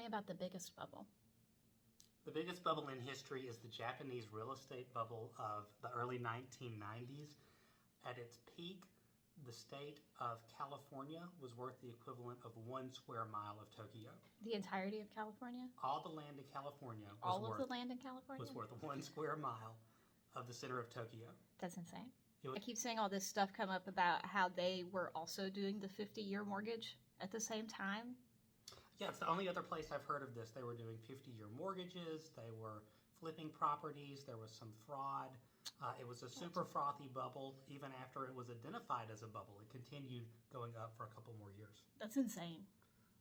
about the biggest bubble. The biggest bubble in history is the Japanese real estate bubble of the early 1990s. At its peak, the state of California was worth the equivalent of 1 square mile of Tokyo. The entirety of California? All the land in California was All of the land in California? was worth 1 square mile of the center of Tokyo. That's insane. It was, I keep seeing all this stuff come up about how they were also doing the 50-year mortgage at the same time. yeah, it's the only other place I've heard of this. They were doing 50-year mortgages. They were flipping properties. There was some fraud. It was a super frothy bubble. Even after it was identified as a bubble, it continued going up for a couple more years. That's insane.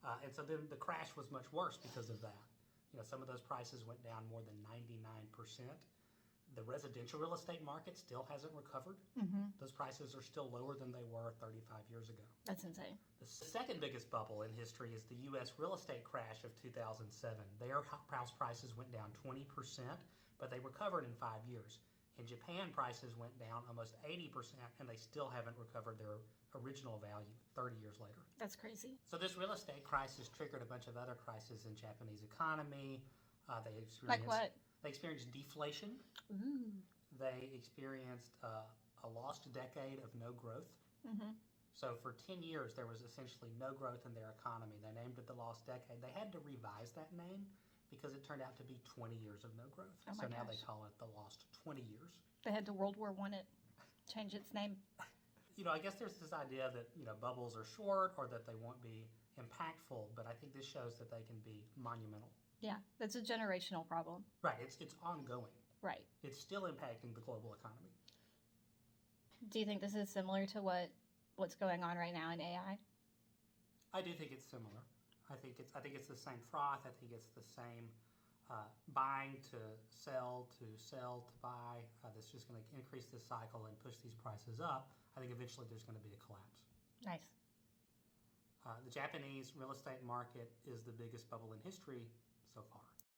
And so then the crash was much worse because of that. Some of those prices went down more than 99%. The residential real estate market still hasn't recovered. Those prices are still lower than they were 35 years ago. That's insane. The second biggest bubble in history is the U.S. real estate crash of 2007. Their house prices went down 20%, but they recovered in 5 years. In Japan, prices went down almost 80%, and they still haven't recovered their original value 30 years later. That's crazy. So this real estate crisis triggered a bunch of other crises in Japanese economy. Like what? They experienced deflation. Ooh. They experienced a lost decade of no growth. So for 10 years, there was essentially no growth in their economy. They named it the lost decade. They had to revise that name because it turned out to be 20 years of no growth. Oh my So now gosh. they call it the lost 20 years. They had to World War I it, change its name. I guess there's this idea that, bubbles are short or that they won't be impactful, but I think this shows that they can be monumental. Yeah, that's a generational problem. Right, it's ongoing. Right. It's still impacting the global economy. Do you think this is similar to what's going on right now in AI? I do think it's similar. I think it's the same froth. I think it's the same buying to sell to buy. That's just going to increase this cycle and push these prices up. I think eventually there's going to be a collapse. Nice. The Japanese real estate market is the biggest bubble in history so far.